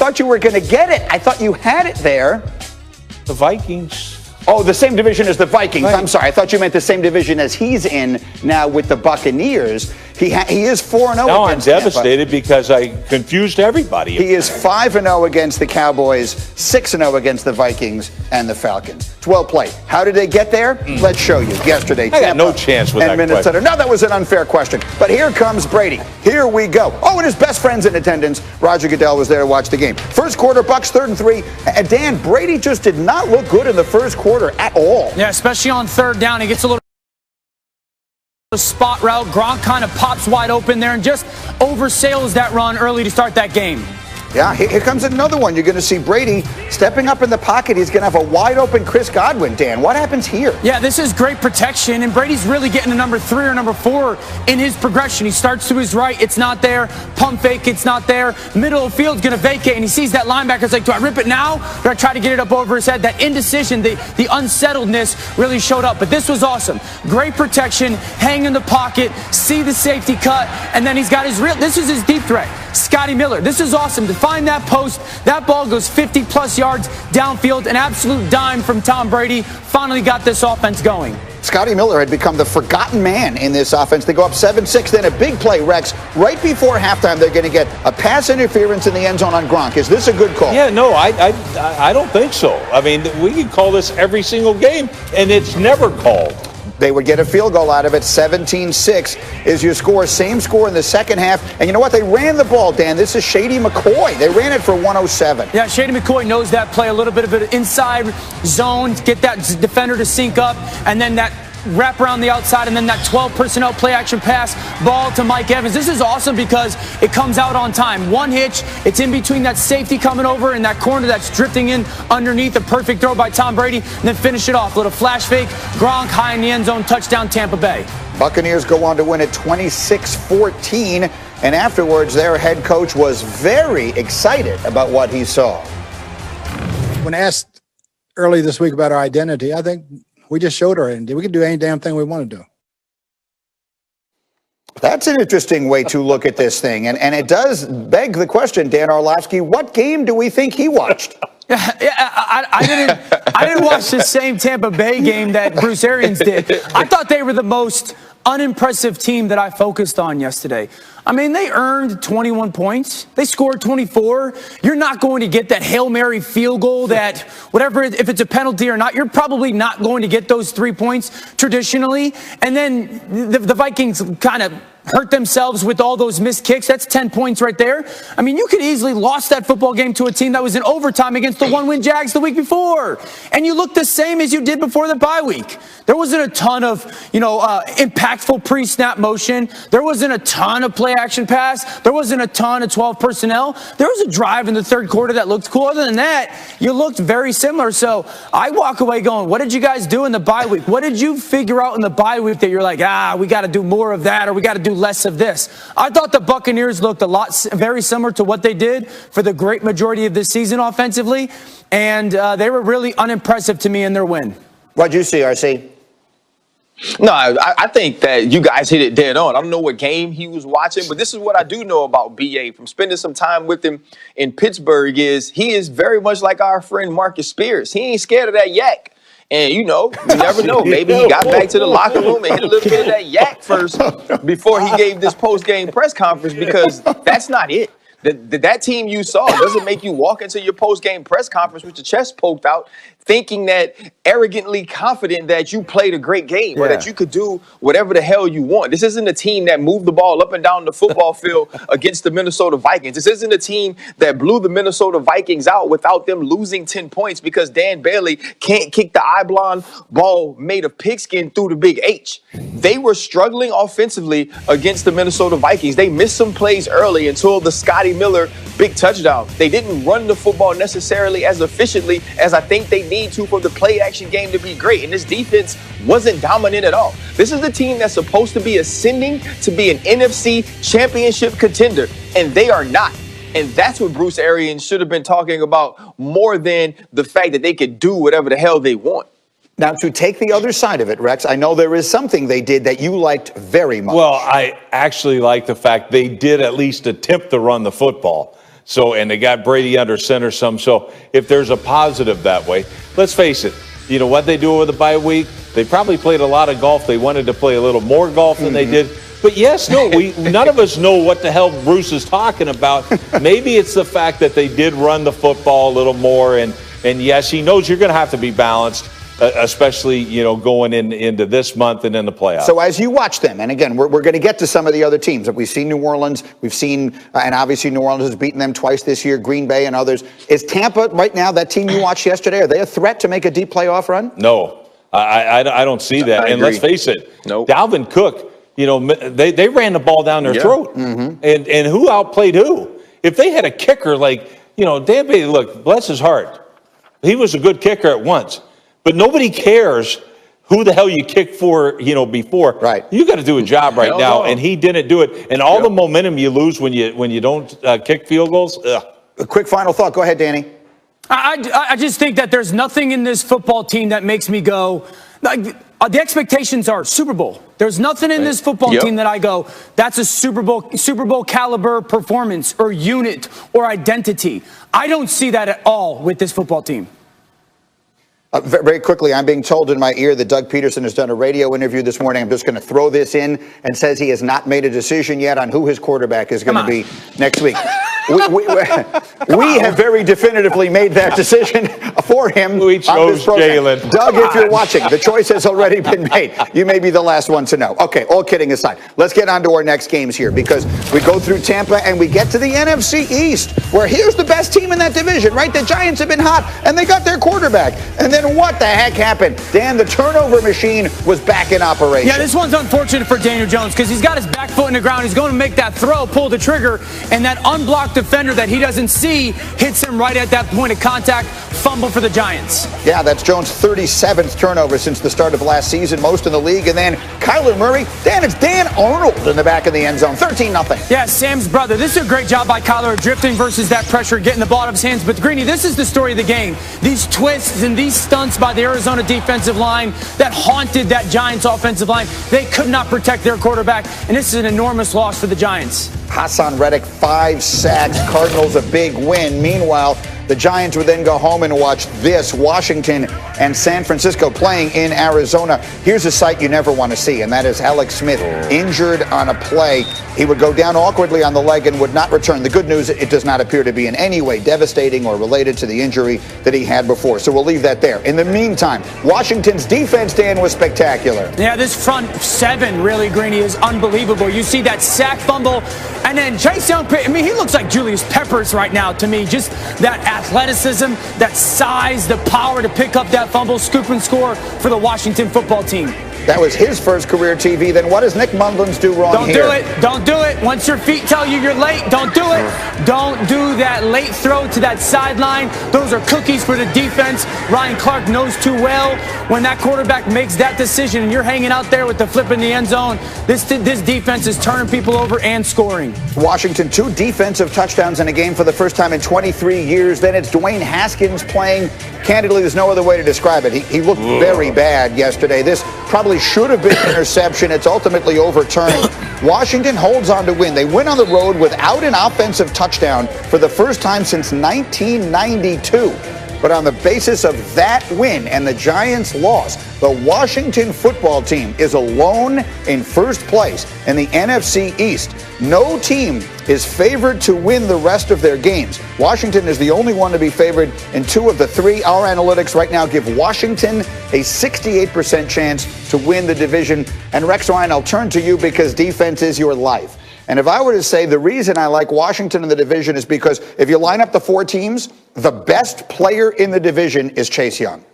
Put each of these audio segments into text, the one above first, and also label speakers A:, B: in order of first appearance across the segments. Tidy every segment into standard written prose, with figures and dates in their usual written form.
A: thought you were going to get it. I thought you had it there.
B: The Vikings.
A: Oh, the same division as the Vikings.
B: Right.
A: I'm sorry. I thought you meant the same division as he's in now with the Buccaneers. He is 4-0
B: Now I'm
A: against Tampa.
B: devastated because I confused everybody.
A: He is 5-0 against the Cowboys, 6-0 against the Vikings and the Falcons. It's well played. How did they get there? Let's show you. Yesterday,
B: I got no chance with that question.
A: No, that was an unfair question. But here comes Brady. Here we go. Oh, and his best friend's in attendance. Roger Goodell was there to watch the game. First quarter, Bucks 3rd and 3. And Dan, Brady just did not look good in the first quarter at all.
C: Yeah, especially on third down. He gets a little spot route. Gronk kind of pops wide open there and just oversails that run early to start that game.
A: Yeah, here comes another one. You're going to see Brady stepping up in the pocket. He's going to have a wide open Chris Godwin. Dan, what happens here?
C: Yeah, this is great protection, and Brady's really getting to number 3 or number 4 in his progression. He starts to his right, it's not there. Pump fake, it's not there. Middle of the field's going to vacate, and he sees that linebacker's like, do I rip it now? Or do I try to get it up over his head? That indecision, the unsettledness really showed up. But this was awesome. Great protection, hang in the pocket, see the safety cut, and then he's got his this is his deep threat. Scotty Miller. This is awesome. To find that post, that ball goes 50-plus yards downfield. An absolute dime from Tom Brady. Finally got this offense going.
A: Scotty Miller had become the forgotten man in this offense. They go up 7-6. Then a big play, Rex. Right before halftime, they're going to get a pass interference in the end zone on Gronk. Is this a good call?
B: Yeah, no, I don't think so. I mean, we can call this every single game, and it's never called.
A: They would get a field goal out of it. 17-6 is your score. Same score in the second half. And you know what? They ran the ball, Dan. This is Shady McCoy. They ran it for 107.
C: Yeah, Shady McCoy knows that play. A little bit of an inside zone, get that defender to sync up, and then that wrap around the outside, and then that 12 personnel play action pass ball to Mike Evans. This is awesome because it comes out on time. One hitch, it's in between that safety coming over and that corner that's drifting in underneath. A perfect throw by Tom Brady, and then finish it off. A little flash fake, Gronk high in the end zone, touchdown Tampa Bay.
A: Buccaneers go on to win it 26-14, and afterwards their head coach was very excited about what he saw.
D: When asked early this week about our identity, I think we just showed our identity. We can do any damn thing we want to do.
A: That's an interesting way to look at this thing. And it does beg the question, Dan Orlovsky, what game do we think he watched?
C: I didn't watch the same Tampa Bay game that Bruce Arians did. I thought they were the most unimpressive team that I focused on yesterday. I mean, they earned 21 points. They scored 24. You're not going to get that Hail Mary field goal that whatever, if it's a penalty or not, you're probably not going to get those 3 points traditionally. And then the Vikings kind of hurt themselves with all those missed kicks. That's 10 points right there. I mean, you could easily lost that football game to a team that was in overtime against the one-win Jags the week before. And you look the same as you did before the bye week. There wasn't a ton of, impactful pre-snap motion. There wasn't a ton of play action pass. There wasn't a ton of 12 personnel. There was a drive in the third quarter that looked cool. Other than that, you looked very similar. So I walk away going, what did you guys do in the bye week? What did you figure out in the bye week that you're like, we got to do more of that, or we got to do less of this? I thought the Buccaneers looked very similar to what they did for the great majority of this season offensively, and they were really unimpressive to me in their win.
A: What'd you see, RC?
E: No, I think that you guys hit it dead on. I don't know what game he was watching, but this is what I do know about BA from spending some time with him in Pittsburgh is he is very much like our friend Marcus Spears. He ain't scared of that yak. And, you never know. Maybe he got back to the locker room and hit a little bit of that yak first before he gave this post-game press conference, because that's not it. That team you saw doesn't make you walk into your post-game press conference with your chest poked out, thinking that arrogantly confident that you played a great game or that you could do whatever the hell you want. This isn't a team that moved the ball up and down the football field against the Minnesota Vikings. This isn't a team that blew the Minnesota Vikings out without them losing 10 points because Dan Bailey can't kick the oblong ball made of pigskin through the big H. They were struggling offensively against the Minnesota Vikings. They missed some plays early until the Scotty Miller big touchdown. They didn't run the football necessarily as efficiently as I think they need to for the play action game to be great. And this defense wasn't dominant at all. This is the team that's supposed to be ascending to be an NFC championship contender, and they are not. And that's what Bruce Arians should have been talking about more than the fact that they could do whatever the hell they want.
A: Now, to take the other side of it, Rex, I know there is something they did that you liked very much.
B: Well, I actually like the fact they did at least attempt to run the football. So, and they got Brady under center some. So if there's a positive that way, let's face it, you know what they do over the bye week? They probably played a lot of golf. They wanted to play a little more golf than they did. But yes, no, none of us know what the hell Bruce is talking about. Maybe it's the fact that they did run the football a little more. And yes, he knows you're going to have to be balanced. Especially, you know, going into this month and in the playoffs.
A: So as you watch them, and again, we're going to get to some of the other teams. We've seen New Orleans, we've seen, and obviously New Orleans has beaten them twice this year, Green Bay and others. Is Tampa right now, that team you watched yesterday, are they a threat to make a deep playoff run?
B: No, I don't see that. And let's face it,
E: Nope.
B: Dalvin Cook, you know, they ran the ball down their throat. And who outplayed who? If they had a kicker like, you know, Dan Bailey, look, bless his heart, he was a good kicker at once. But nobody cares who the hell you kicked for, you know, before.
A: Right.
B: You got to do a job right now,
E: no.
B: and he didn't do it. And all the momentum you lose when you don't kick field goals. Ugh.
A: A quick final thought. Go ahead, Danny.
C: I just think that there's nothing in this football team that makes me go, like, the expectations are Super Bowl. There's nothing in this football team that I go, that's a Super Bowl caliber performance or unit or identity. I don't see that at all with this football team.
A: Very quickly, I'm being told in my ear that Doug Peterson has done a radio interview this morning. I'm just going to throw this in and says he has not made a decision yet on who his quarterback is going to be next week. We have very definitively made that decision for him.
B: We chose Jalen.
A: Doug, if you're watching, the choice has already been made. You may be the last one to know. Okay, all kidding aside, let's get on to our next games here because we go through Tampa and we get to the NFC East, where here's the best team in that division, right? The Giants have been hot, and they got their quarterback. And then what the heck happened? Dan, the turnover machine was back in operation.
C: Yeah, this one's unfortunate for Daniel Jones because he's got his back foot in the ground. He's going to make that throw, pull the trigger, and that unblocked defender that he doesn't see hits him right at that point of contact. Fumble for the Giants.
A: Yeah, that's Jones' 37th turnover since the start of last season, most in the league. And then Kyler Murray, it's Dan Arnold in the back of the end zone, 13-0.
C: Yeah, Sam's brother. This is a great job by Kyler drifting versus that pressure, getting the ball out of his hands. But Greeny, this is the story of the game. These twists and these stunts by the Arizona defensive line that haunted that Giants offensive line. They could not protect their quarterback, and this is an enormous loss for the Giants.
A: Hassan Reddick, 5 sacks. Cardinals a big win. Meanwhile, the Giants would then go home and watch this, Washington and San Francisco playing in Arizona. Here's a sight you never want to see, and that is Alex Smith injured on a play. He would go down awkwardly on the leg and would not return. The good news, it does not appear to be in any way devastating or related to the injury that he had before. So we'll leave that there. In the meantime, Washington's defense, Dan, was spectacular.
C: Yeah, this front seven, really, Greeny, is unbelievable. You see that sack fumble, and then Chase Young, I mean, he looks like Julius Peppers right now to me. Just that athleticism, that size, the power to pick up that fumble, scoop and score for the Washington football team.
A: That was his first career TV. Then what does Nick Mullins do wrong here?
C: Don't do it. Don't do it. Once your feet tell you you're late, don't do it. Don't do that late throw to that sideline. Those are cookies for the defense. Ryan Clark knows too well when that quarterback makes that decision and you're hanging out there with the flip in the end zone, this defense is turning people over and scoring.
A: Washington, 2 defensive touchdowns in a game for the first time in 23 years. Then it's Dwayne Haskins playing. Candidly, there's no other way to describe it. He looked very bad yesterday. This probably should have been an interception. It's ultimately overturned. Washington holds on to win. They win on the road without an offensive touchdown for the first time since 1992. But on the basis of that win and the Giants' loss, the Washington football team is alone in first place in the NFC East. No team is favored to win the rest of their games. Washington is the only one to be favored in 2 of the 3. Our analytics right now give Washington a 68% chance to win the division. And Rex Ryan, I'll turn to you because defense is your life. And if I were to say the reason I like Washington in the division is because if you line up the 4 teams, the best player in the division is Chase Young.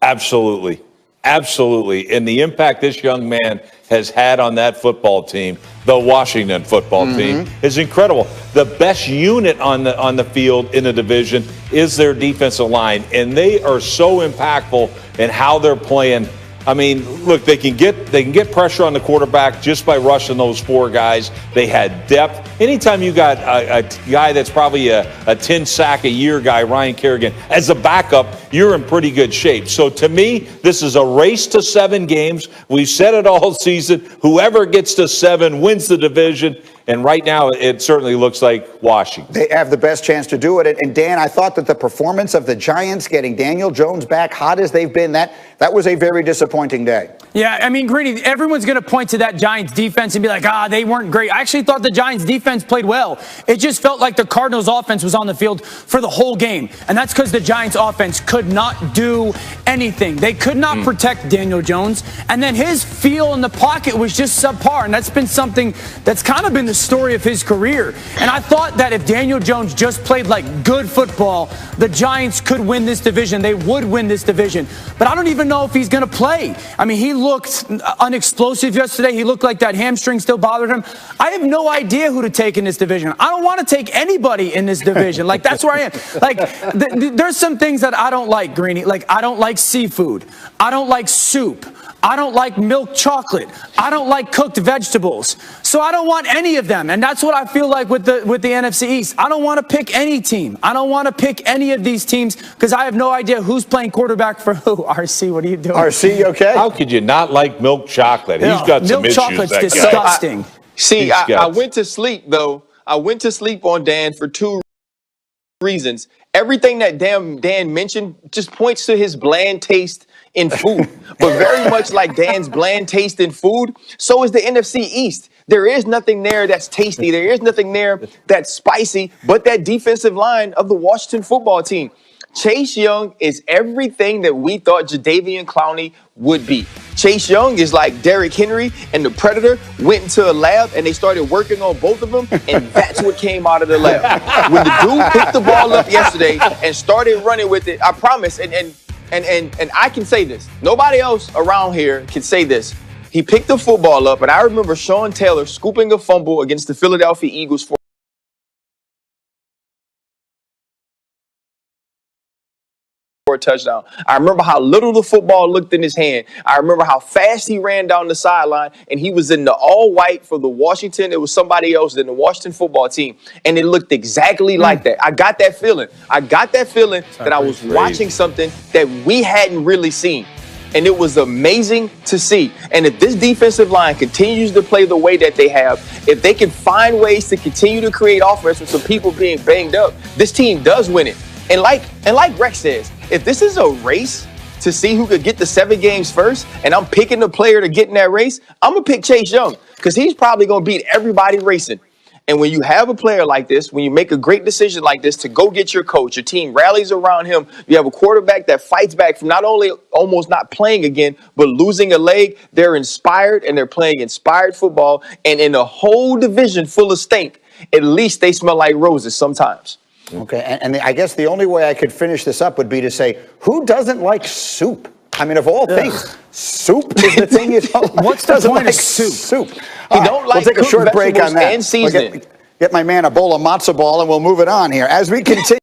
B: Absolutely. Absolutely. And the impact this young man has had on that football team, the Washington football team, is incredible. The best unit on the field in the division is their defensive line, and they are so impactful in how they're playing. I mean, look, they can get pressure on the quarterback just by rushing those 4 guys. They had depth. Anytime you got a guy that's probably a 10-sack-a-year guy, Ryan Kerrigan, as a backup, you're in pretty good shape. So to me, this is a race to 7 games. We've said it all season. Whoever gets to 7 wins the division. And right now, it certainly looks like Washington.
A: They have the best chance to do it. And Dan, I thought that the performance of the Giants getting Daniel Jones back, hot as they've been, that was a very disappointing day.
C: Yeah, I mean, Greeny, everyone's going to point to that Giants defense and be like, they weren't great. I actually thought the Giants defense played well. It just felt like the Cardinals offense was on the field for the whole game. And that's because the Giants offense could not do anything. They could not protect Daniel Jones. And then his feel in the pocket was just subpar. And that's been something that's kind of been the story of his career. And I thought that if Daniel Jones just played like good football, the Giants could win this division. They would win this division. But I don't even know if he's going to play. I mean, he looked unexplosive yesterday. He looked like that hamstring still bothered him. I have no idea who to take in this division. I don't want to take anybody in this division. Like, that's where I am. Like, there's some things that I don't like, Greeny. Like, I don't like seafood. I don't like soup. I don't like milk chocolate. I don't like cooked vegetables. So I don't want any of them. And that's what I feel like with the NFC East. I don't want to pick any team. I don't want to pick any of these teams because I have no idea who's playing quarterback for who. RC, what are you doing?
A: RC, okay?
B: How could you not like milk chocolate? He's got some issues.
C: Milk chocolate's
B: that
C: disgusting.
E: See, I went to sleep, though. I went to sleep on Dan for two reasons. Everything that Dan mentioned just points to his bland taste in food. But very much like Dan's bland taste in food, so is the NFC East. There is nothing there that's tasty. There is nothing there that's spicy, but that defensive line of the Washington football team. Chase Young is everything that we thought Jadeveon Clowney would be. Chase Young is like Derrick Henry and the Predator went into a lab and they started working on both of them, and that's what came out of the lab. When the dude picked the ball up yesterday and started running with it, I promise, and I can say this. Nobody else around here can say this. He picked the football up, and I remember Sean Taylor scooping a fumble against the Philadelphia Eagles for a touchdown. I remember how little the football looked in his hand. I remember how fast he ran down the sideline, and he was in the all-white for the Washington. It was somebody else in the Washington football team, and it looked exactly like that. I got that feeling. That I was watching something that we hadn't really seen, and it was amazing to see. And if this defensive line continues to play the way that they have, if they can find ways to continue to create offense with some people being banged up, this team does win it. And like Rex says, if this is a race to see who could get the 7 games first, and I'm picking the player to get in that race, I'm going to pick Chase Young because he's probably going to beat everybody racing. And when you have a player like this, when you make a great decision like this to go get your coach, your team rallies around him, you have a quarterback that fights back from not only almost not playing again, but losing a leg, they're inspired and they're playing inspired football. And in a whole division full of stink, at least they smell like roses sometimes.
A: Okay, and I guess the only way I could finish this up would be to say, who doesn't like soup? I mean, of all things, soup is the thing you don't like.
C: What's the point of soup?
E: You don't like
A: we'll take a short break on that.
E: And seasoning.
A: Get my man a bowl of matzo ball, and we'll move it on here. As we continue.